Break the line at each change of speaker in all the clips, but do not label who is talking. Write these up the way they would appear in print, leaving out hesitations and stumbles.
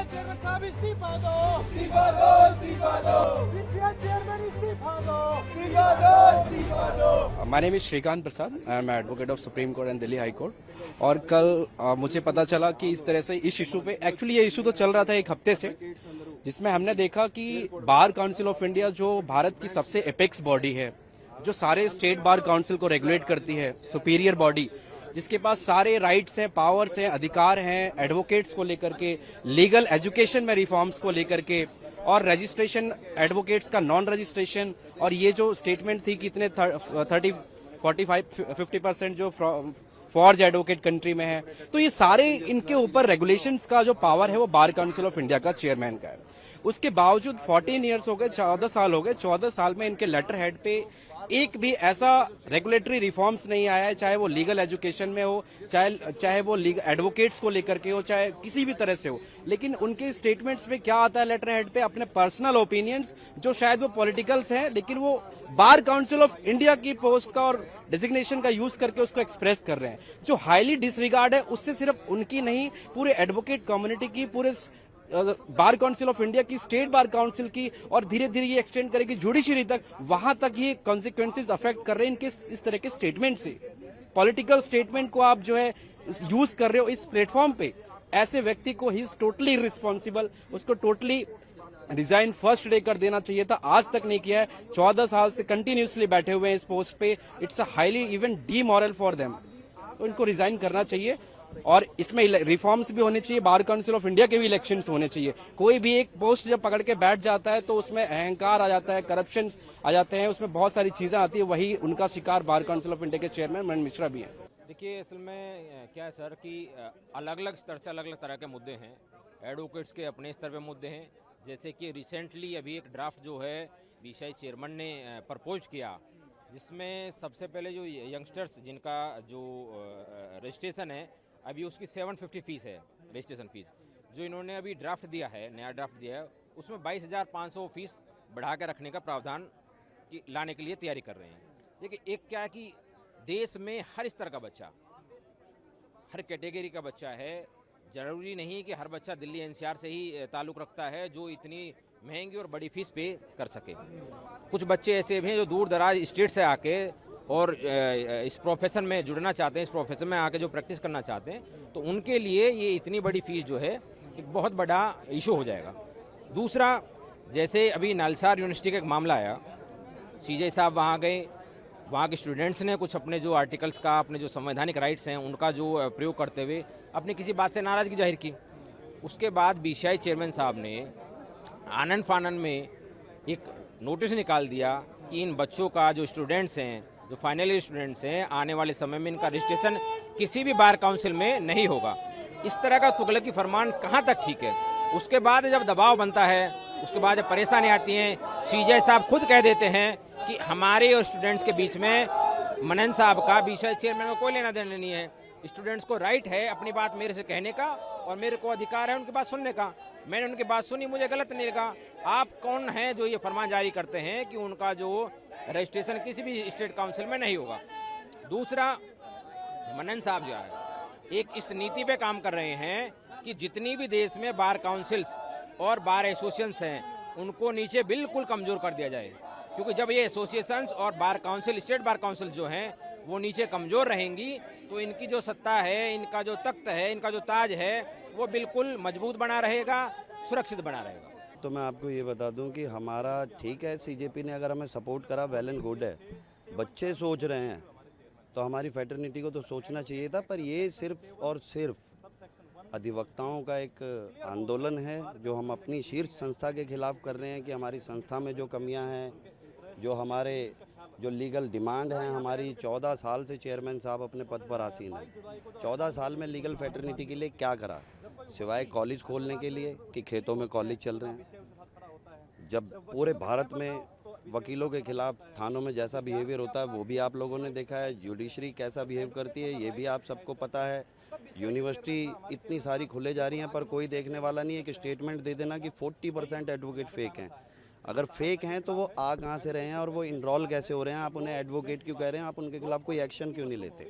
Chairman साहब इस्तीफा दो,
इस्तीफा दो, इस्तीफा दो,
बीसीसीआई चेयरमैन इस्तीफा दो,
इस्तीफा दो, इस्तीफा दो।
My name is Shrikant Prasad. I am advocate of Supreme Court and Delhi High Court. और कल मुझे पता चला कि इस तरह से इस इशू पे एक्चुअली ये इशू तो चल रहा था एक हफ्ते से, जिसमें हमने देखा कि बार काउंसिल ऑफ इंडिया जो भारत की सबसे एपेक्स बॉडी है, जो सारे स्टेट बार काउंसिल को रेगुलेट करती है, सुपीरियर बॉडी जिसके पास सारे राइट्स हैं, पावर्स हैं, अधिकार हैं, एडवोकेट्स को लेकर के, लीगल एजुकेशन में रिफॉर्म्स को लेकर के, और रजिस्ट्रेशन एडवोकेट्स का नॉन रजिस्ट्रेशन, और ये जो स्टेटमेंट थी कि इतने 30, 45, 50% जो फॉर्ज एडवोकेट कंट्री में है, तो ये सारे इनके ऊपर रेगुलेशंस का जो पावर है वो बार काउंसिल ऑफ इंडिया का चेयरमैन का है। उसके बावजूद 14 ईयर्स हो गए, 14 साल हो गए, 14 साल में इनके लेटर हेड पे एक भी ऐसा रेगुलेटरी रिफॉर्म्स नहीं आया है, चाहे वो लीगल एजुकेशन में हो, चाहे वो एडवोकेट्स को लेकर के हो, चाहे किसी भी तरह से हो। लेकिन उनके स्टेटमेंट्स में क्या आता है लेटर हेड पे? अपने पर्सनल ओपिनियंस, जो शायद वो पॉलिटिकल्स हैं, लेकिन वो बार काउंसिल ऑफ इंडिया की पोस्ट का और डिजिग्नेशन का यूज करके उसको एक्सप्रेस कर रहे हैं, जो हाईली डिसरिगार्ड है। उससे सिर्फ उनकी नहीं, पूरे एडवोकेट कम्युनिटी की, पूरे बार काउंसिल ऑफ इंडिया की, स्टेट बार काउंसिल की, और धीरे धीरे ये एक्सटेंड करेगी जुडिशरी तक, वहां तक ये कॉन्सिक्वेंसेज अफेक्ट कर रहे हैं इनके इस तरह के स्टेटमेंट से। पॉलिटिकल स्टेटमेंट को आप जो है यूज कर रहे हो इस प्लेटफॉर्म पे, ऐसे व्यक्ति को ही इज टोटली रिस्पॉन्सिबल, उसको टोटली रिजाइन फर्स्ट डे कर देना चाहिए था, आज तक नहीं किया है। 14 साल से कंटिन्यूसली बैठे हुए हैं इस पोस्ट पे, it's a highly even demoral for them, तो इनको रिजाइन करना चाहिए। और इसमें रिफॉर्म्स भी होने चाहिए, बार काउंसिल ऑफ इंडिया के भी इलेक्शंस होने चाहिए। कोई भी एक पोस्ट जब पकड़ के बैठ जाता है तो उसमें अहंकार आ जाता है, करप्शन आ जाते हैं, उसमें बहुत सारी चीजें आती है, वही उनका शिकार बार काउंसिल ऑफ इंडिया के चेयरमैन मनीष मिश्रा भी है।
देखिए, असल में क्या है सर कि अलग अलग स्तर से अलग अलग तरह के मुद्दे हैं। एडवोकेट्स के अपने स्तर पे मुद्दे हैं, जैसे कि रिसेंटली अभी एक ड्राफ्ट जो है बीसीसीआई चेयरमैन ने प्रपोज किया, जिसमें सबसे पहले जो यंगस्टर्स जिनका जो रजिस्ट्रेशन है, अभी उसकी 750 फीस है रजिस्ट्रेशन फीस, जो इन्होंने अभी ड्राफ्ट दिया है, नया ड्राफ्ट दिया है, उसमें 22,500 फीस बढ़ा के रखने का प्रावधान लाने के लिए तैयारी कर रहे हैं। देखिए, एक क्या है कि देश में हर स्तर का बच्चा, हर कैटेगरी का बच्चा है, जरूरी नहीं कि हर बच्चा दिल्ली एनसीआर से ही ताल्लुक़ रखता है जो इतनी महंगी और बड़ी फीस पे कर सके। कुछ बच्चे ऐसे भी हैं जो दूर दराज स्टेट से आके और इस प्रोफेशन में जुड़ना चाहते हैं, इस प्रोफेशन में आके जो प्रैक्टिस करना चाहते हैं, तो उनके लिए ये इतनी बड़ी फीस जो है एक बहुत बड़ा इशू हो जाएगा। दूसरा, जैसे अभी नालसार यूनिवर्सिटी का एक मामला आया, सीजे साहब वहाँ गए, वहाँ के स्टूडेंट्स ने कुछ अपने जो आर्टिकल्स का, अपने जो संवैधानिक राइट्स हैं उनका जो प्रयोग करते हुए अपनी किसी बात से नाराज़गी जाहिर की। उसके बाद बीसीसीआई चेयरमैन साहब ने आनन फानन में एक नोटिस निकाल दिया कि इन बच्चों का, जो स्टूडेंट्स हैं, जो फाइनल ईयर स्टूडेंट्स हैं, आने वाले समय में इनका रजिस्ट्रेशन किसी भी बार काउंसिल में नहीं होगा। इस तरह का तुगलकी फरमान कहाँ तक ठीक है? उसके बाद जब दबाव बनता है, उसके बाद जब परेशानी आती है, सीजे साहब खुद कह देते हैं कि हमारे और स्टूडेंट्स के बीच में मनन साहब का, बीसीसीआई चेयरमैन को कोई लेना देना नहीं है। स्टूडेंट्स को राइट है अपनी बात मेरे से कहने का, और मेरे को अधिकार है उनकी बात सुनने का। मैंने उनकी बात सुनी, मुझे गलत नहीं लगा। आप कौन हैं जो ये फरमान जारी करते हैं कि उनका जो रजिस्ट्रेशन किसी भी स्टेट काउंसिल में नहीं होगा? दूसरा, मनन साहब जो है एक इस नीति पे काम कर रहे हैं कि जितनी भी देश में बार काउंसिल्स और बार एसोसिएशंस हैं, उनको नीचे बिल्कुल कमज़ोर कर दिया जाए, क्योंकि जब ये एसोसिएशंस और bar council, state bar council जो हैं, वो नीचे कमज़ोर रहेंगी, तो इनकी जो सत्ता है, इनका जो तख्त है, इनका जो ताज है, वो बिल्कुल मजबूत बना रहेगा, सुरक्षित बना रहेगा।
तो मैं आपको ये बता दूं कि हमारा ठीक है, सीजेपी ने अगर हमें सपोर्ट करा, वेल एंड गुड है। बच्चे सोच रहे हैं तो हमारी फैटर्निटी को तो सोचना चाहिए था, पर ये सिर्फ और सिर्फ अधिवक्ताओं का एक आंदोलन है जो हम अपनी शीर्ष संस्था के खिलाफ कर रहे हैं कि हमारी संस्था में जो कमियां हैं, जो हमारे जो लीगल डिमांड हैं हमारी। 14 साल से चेयरमैन साहब अपने पद पर आसीन हैं। 14 साल में लीगल फैटर्निटी के लिए क्या करा, सिवाय कॉलेज खोलने के लिए कि खेतों में कॉलेज चल रहे हैं। जब पूरे भारत में वकीलों के खिलाफ थानों में जैसा बिहेवियर होता है वो भी आप लोगों ने देखा है, जुडिशरी कैसा बिहेव करती है ये भी आप सबको पता है। यूनिवर्सिटी इतनी सारी खुले जा रही हैं पर कोई देखने वाला नहीं है कि स्टेटमेंट दे देना कि 40% एडवोकेट फेक हैं। अगर फेक हैं तो वो आ कहाँ से रहे हैं और वो इनरोल कैसे हो रहे हैं? आप उन्हें एडवोकेट क्यों कह रहे हैं? आप उनके खिलाफ कोई एक्शन क्यों नहीं लेते?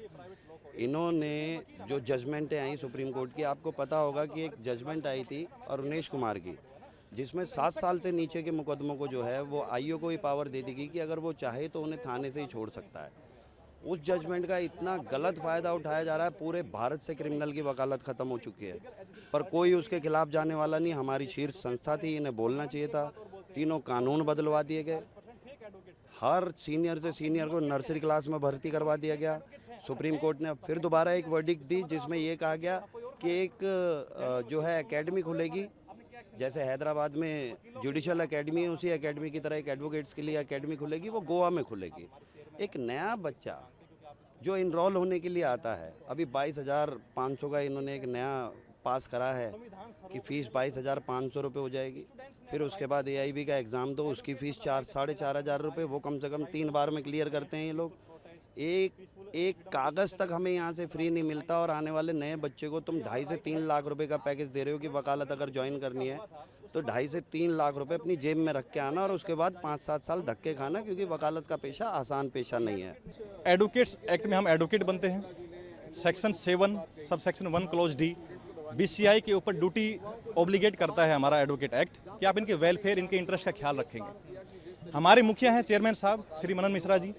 इन्होंने जो जजमेंटें आई सुप्रीम कोर्ट की, आपको पता होगा कि एक जजमेंट आई थी अरुणेश कुमार की, जिसमें 7 साल से नीचे के मुकदमों को जो है वो आईओ को ही पावर दे दी गई कि अगर वो चाहे तो उन्हें थाने से ही छोड़ सकता है। उस जजमेंट का इतना गलत फ़ायदा उठाया जा रहा है, पूरे भारत से क्रिमिनल की वकालत ख़त्म हो चुकी है, पर कोई उसके खिलाफ जाने वाला नहीं। हमारी शीर्ष संस्था थी, इन्हें बोलना चाहिए था। तीनों कानून बदलवा दिए गए, हर सीनियर से सीनियर को नर्सरी क्लास में भर्ती करवा दिया गया। सुप्रीम कोर्ट ने अब फिर दोबारा एक वर्डिक्ट दी जिसमें ये कहा गया कि एक जो है एकेडमी खुलेगी, जैसे हैदराबाद में जुडिशल एकेडमी है, उसी एकेडमी की तरह एक एडवोकेट्स के लिए एकेडमी खुलेगी, वो गोवा में खुलेगी। एक नया बच्चा जो इनरोल होने के लिए आता है, अभी 22,500 का इन्होंने एक नया पास करा है कि फ़ीस 22,500 रुपये हो जाएगी। फिर उसके बाद AIB का एग्ज़ाम दो, उसकी फ़ीस 4,500 रुपये, वो कम से कम 3 बार में क्लियर करते हैं ये लोग। एक कागज़ तक हमें यहाँ से फ्री नहीं मिलता, और आने वाले नए बच्चे को तुम 2.5 से 3 लाख रुपए का पैकेज दे रहे हो कि वकालत अगर ज्वाइन करनी है तो 2.5 से 3 लाख रुपए अपनी जेब में रख के आना, और उसके बाद 5-7 साल धक्के खाना, क्योंकि वकालत का पेशा आसान पेशा नहीं है।
एडवोकेट्स एक्ट में हम एडवोकेट बनते हैं। Section 7 sub section 1 close D BCI के ऊपर ड्यूटी ऑब्लिगेट करता है हमारा एडवोकेट एक्ट कि आप इनके वेलफेयर, इनके इंटरेस्ट का ख्याल रखेंगे। हमारे मुखिया हैं चेयरमैन साहब श्री मनन मिश्रा जी।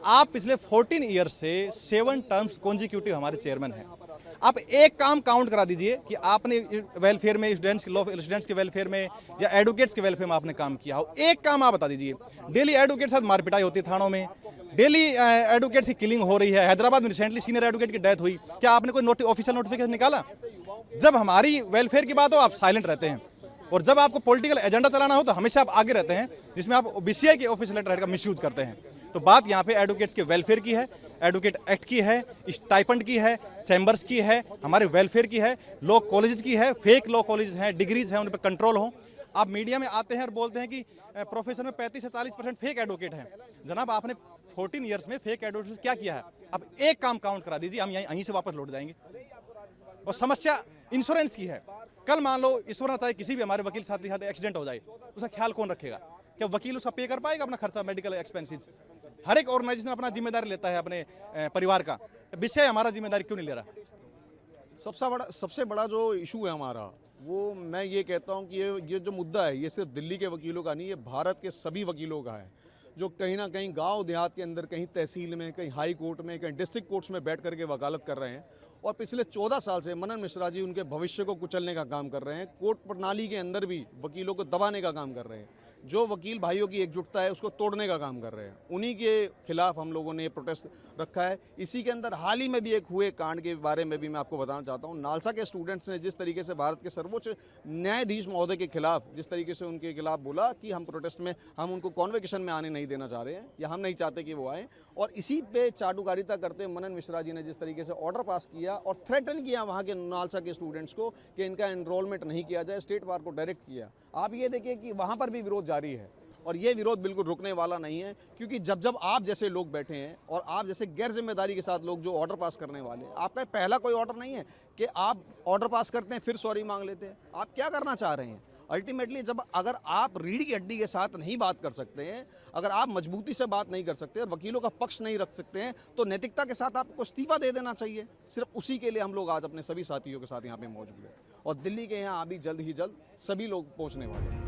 आप पिछले 14 ईयर से 7 टर्म्स कॉन्जिक्यूटिव हमारे चेयरमैन हैं। आप एक काम काउंट करा दीजिए कि आपने वेलफेयर में, स्टूडेंट्स के, लॉ स्टूडेंट्स के वेलफेयर में या एडवोकेट्स के वेलफेयर में आपने काम किया हो। एक काम आप बता दीजिए। डेली एडवोकेट साथ मारपिटाई होती है थानों में, डेली एडवोकेट्स की किलिंग हो रही है। हैदराबाद में रिसेंटली सीनियर एडवोकेट की डेथ हुई, क्या आपने कोई ऑफिशियल नोटिफिकेशन निकाला? जब हमारी वेलफेयर की बात हो आप साइलेंट रहते हैं, और जब आपको पॉलिटिकल एजेंडा चलाना हो तो हमेशा आप आगे रहते हैं, जिसमें आप BCI के ऑफिशियल लेटर का मिसयूज करते हैं। तो बात यहाँ पे एडवोकेट्स के वेलफेयर की है, एडवोकेट एक्ट की है, स्टाइपेंड की है, चैम्बर्स की है, हमारे वेलफेयर की है, लॉ कॉलेज की है। फेक लॉ कॉलेज हैं, डिग्रीज हैं, उन पर कंट्रोल हो। आप मीडिया में आते हैं और बोलते हैं कि प्रोफेशन में 35 से 40% फेक एडवोकेट हैं। जनाब आपने 14 ईयर्स में फेक एडवोकेट क्या किया है? अब एक काम काउंट करा दीजिए, हम यहीं से वापस लौट जाएंगे। और समस्या इंश्योरेंस की है। कल मान लो ईश्वर ना चाहे किसी भी हमारे वकील साथी साथ एक्सीडेंट हो जाए, उसका ख्याल कौन रखेगा? क्या वकील उसका पे कर पाएगा अपना खर्चा, मेडिकल एक्सपेंसेस? हर एक ऑर्गेनाइजेशन अपना जिम्मेदारी लेता है अपने परिवार का, विषय हमारा जिम्मेदारी क्यों नहीं ले रहा?
सबसे बड़ा जो इशू है हमारा, वो मैं ये कहता हूँ कि ये जो मुद्दा है, ये सिर्फ दिल्ली के वकीलों का नहीं, ये भारत के सभी वकीलों का है, जो कहीं ना कहीं गांव देहात के अंदर, कहीं तहसील में, कहीं हाई कोर्ट में, कहीं डिस्ट्रिक्ट कोर्ट्स में बैठ करके वकालत कर रहे हैं। और पिछले 14 साल से मनन मिश्रा जी उनके भविष्य को कुचलने का काम कर रहे हैं। कोर्ट प्रणाली के अंदर भी वकीलों को दबाने का काम कर रहे हैं। जो वकील भाइयों की एकजुटता है उसको तोड़ने का काम कर रहे हैं। उन्हीं के खिलाफ हम लोगों ने प्रोटेस्ट रखा है। इसी के अंदर हाल ही में भी एक हुए कांड के बारे में भी मैं आपको बताना चाहता हूँ। नालसा के स्टूडेंट्स ने जिस तरीके से भारत के सर्वोच्च न्यायाधीश महोदय के खिलाफ जिस तरीके से उनके खिलाफ बोला कि हम प्रोटेस्ट में, हम उनको कॉन्वोकेशन में आने नहीं देना चाह रहे हैं, या हम नहीं चाहते कि वो आए, और इसी पे चाटुकारिता करते हुए मनन मिश्रा जी ने जिस तरीके से ऑर्डर पास किया और थ्रेटन किया वहाँ के नालसा के स्टूडेंट्स को कि इनका एनरोलमेंट नहीं किया जाए, स्टेट बार को डायरेक्ट किया। आप ये देखिए कि वहाँ पर भी विरोध जारी है, और ये विरोध बिल्कुल रुकने वाला नहीं है, क्योंकि जब जब आप जैसे लोग बैठे हैं और आप जैसे गैर जिम्मेदारी के साथ लोग जो ऑर्डर पास करने वाले हैं, आपका पहला कोई ऑर्डर नहीं है कि आप ऑर्डर पास करते हैं फिर सॉरी मांग लेते हैं। आप क्या करना चाह रहे हैं? अल्टीमेटली जब अगर आप रीढ़ की हड्डी के साथ नहीं बात कर सकते हैं, अगर आप मजबूती से बात नहीं कर सकते, वकीलों का पक्ष नहीं रख सकते हैं, तो नैतिकता के साथ आपको इस्तीफा दे देना चाहिए। सिर्फ उसी के लिए हम लोग आज अपने सभी साथियों के साथ यहाँ पे मौजूद हैं, और दिल्ली के यहाँ अभी जल्द ही जल्द सभी लोग पहुँचने वाले हैं।